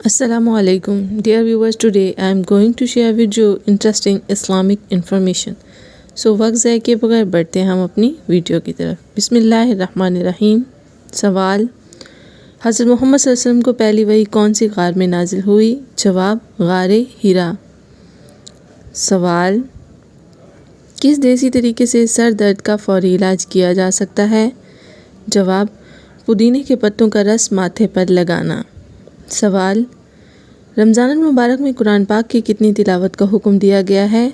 Assalamu alaikum. Dear viewers, today I am going to share with you interesting Islamic information. So वक्त ज़ाय के बगैर बढ़ते हैं हम अपनी वीडियो की तरफ। बिस्मिल्लाहिर्रहमानिर्रहीम। सवाल, हज़रत मोहम्मद सल्लल्लाहु अलैहि वसल्लम को पहली वही कौन सी गार में नाजिल हुई? जवाब, गारे हिरा। सवाल, किस देसी तरीके से सर दर्द का फौरी इलाज किया जा सकता है? जवाब, पुदीने के पत्तों का रस माथे पर लगाना। सवाल, रमज़ान मुबारक में कुरान पाक की कितनी तिलावत का हुक्म दिया गया है?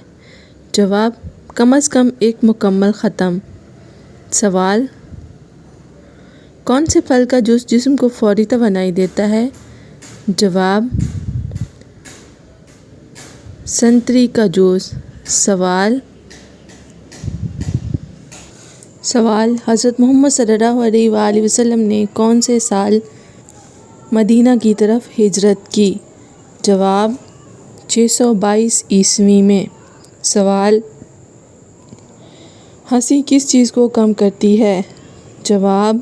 जवाब, कम अज़ कम एक मुकम्मल ख़त्म। सवाल, कौन से फल का जूस जिस्म को फौरी तवानाई देता है? जवाब, संतरी का जूस। सवाल, हज़रत मोहम्मद सल्लल्लाहु अलैहि वसल्लम ने कौन से साल मदीना की तरफ हिजरत की? जवाब, 622 ईस्वी में। सवाल, हंसी किस चीज़ को कम करती है? जवाब,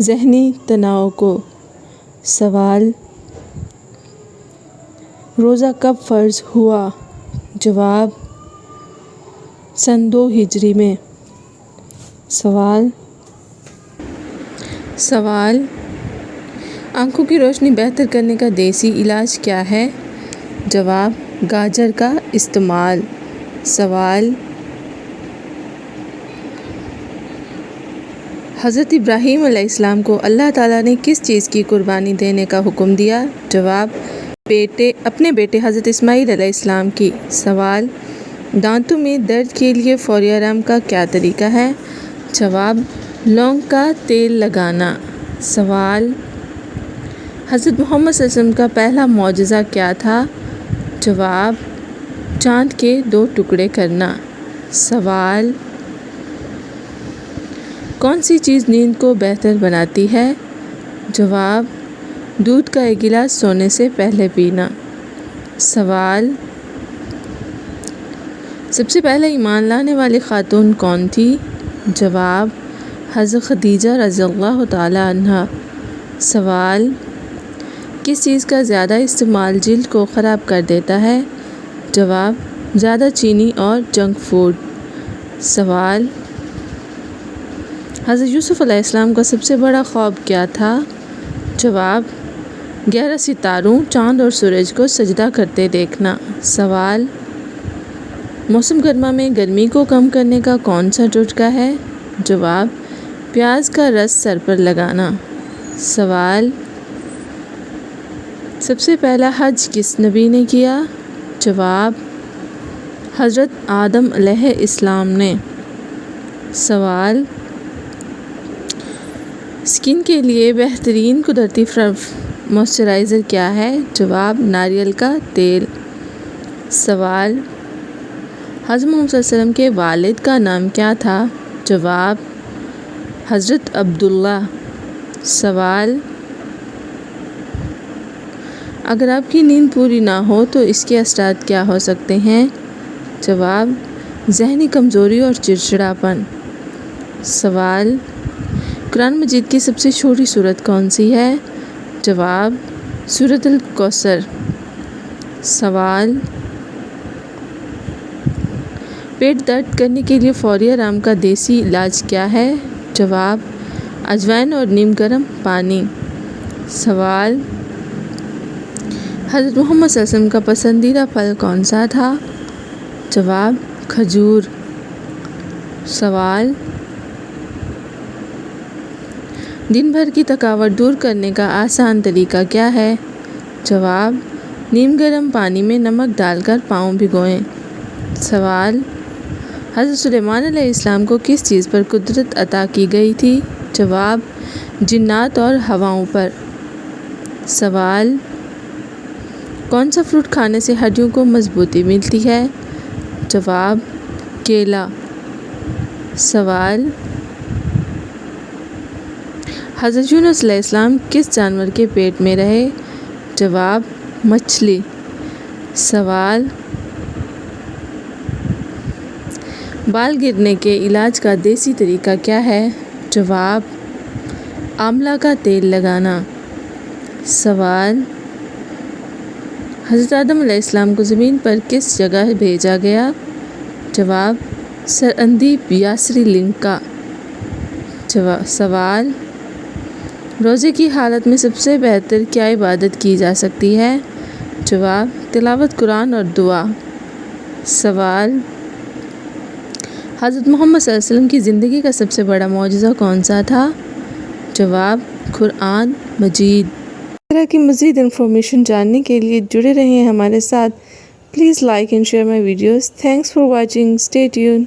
ज़हनी तनाव को। सवाल, रोज़ा कब फ़र्ज़ हुआ? जवाब, सन 2 हिजरी में। सवाल, आँखों की रोशनी बेहतर करने का देसी इलाज क्या है? जवाब, गाजर का इस्तेमाल। सवाल, हज़रत इब्राहीम अलैहिस्सलाम को अल्लाह ताला ने किस चीज़ की कुर्बानी देने का हुक्म दिया? जवाब, अपने बेटे हज़रत इस्माईल अलैहिस्सलाम की। सवाल, दांतों में दर्द के लिए फौरी आराम का क्या तरीका है? जवाब, लौंग का तेल लगाना। सवाल, हज़रत मोहम्मद सल्लल्लाहु अलैहि वसल्लम का पहला मौजज़ा क्या था? जवाब, चाँद के 2 टुकड़े करना। सवाल, कौन सी चीज़ नींद को बेहतर बनाती है? जवाब, दूध का 1 गिलास सोने से पहले पीना। सवाल, सबसे पहले ईमान लाने वाली खातून कौन थी? जवाब, हज़रत खदीजा रज़ियल्लाहु ताला अन्हा। सवाल, किस चीज़ का ज़्यादा इस्तेमाल जिल्द को ख़राब कर देता है? जवाब, ज़्यादा चीनी और जंक फूड। सवाल, हज़रत यूसुफ़ अलैहिस्सलाम का सबसे बड़ा ख्वाब क्या था? जवाब, 11 सितारों, चाँद और सूरज को सजदा करते देखना। सवाल, मौसम गर्मा में गर्मी को कम करने का कौन सा टोटका है? जवाब, प्याज का रस सर पर लगाना। सवाल, सबसे पहला हज किस नबी ने किया? जवाब, हज़रत आदम अलैहिस्सलाम ने। सवाल, स्किन के लिए बेहतरीन कुदरती मॉइस्चराइज़र क्या है? जवाब, नारियल का तेल। सवाल, हज़रत मोहम्मद सल्लल्लाहु अलैहि वसल्लम के वालिद का नाम क्या था? जवाब, हज़रत अब्दुल्ला। सवाल, अगर आपकी नींद पूरी ना हो तो इसके असरात क्या हो सकते हैं? जवाब, ज़हनी कमज़ोरी और चिड़चिड़ापन। सवाल, कुरान मजीद की सबसे छोटी सूरत कौन सी है? जवाब, सूरतुल कौसर। सवाल, पेट दर्द करने के लिए फौरी आराम का देसी इलाज क्या है? जवाब, अजवाइन और नीम गर्म पानी। सवाल, हज़रत मोहम्मद सल्लल्लाहु अलैहि वसल्लम का पसंदीदा फल कौन सा था? जवाब, खजूर। सवाल, दिन भर की थकावट दूर करने का आसान तरीका क्या है? जवाब, नीम गर्म पानी में नमक डालकर पाँव भिगोएं। सवाल, हज़रत सुलेमान अलैहिस्सलाम को किस चीज़ पर कुदरत अता की गई थी? जवाब, जिन्नात और हवाओं पर। सवाल, कौन सा फ्रूट खाने से हड्डियों को मजबूती मिलती है? जवाब, केला। सवाल, हज़रत यूनुस अलैहिस्सलाम किस जानवर के पेट में रहे? जवाब, मछली। सवाल, बाल गिरने के इलाज का देसी तरीका क्या है? जवाब, आंवला का तेल लगाना। सवाल, حضرت آدم علیہ السلام کو زمین پر کس جگہ بھیجا گیا؟ جواب سراندیپ یاسری لنکا۔ سوال روزے کی حالت میں سب سے بہتر کیا عبادت کی جا سکتی ہے؟ جواب تلاوت قرآن اور دعا۔ سوال حضرت محمد صلی اللہ علیہ وسلم کی زندگی کا سب سے بڑا معجزہ کون سا تھا؟ جواب قرآن مجید۔ اس طرح کی مزید انفارمیشن جاننے کے لیے جڑے رہیں ہمارے ساتھ۔ Please like and share my videos. Thanks for watching. Stay tune.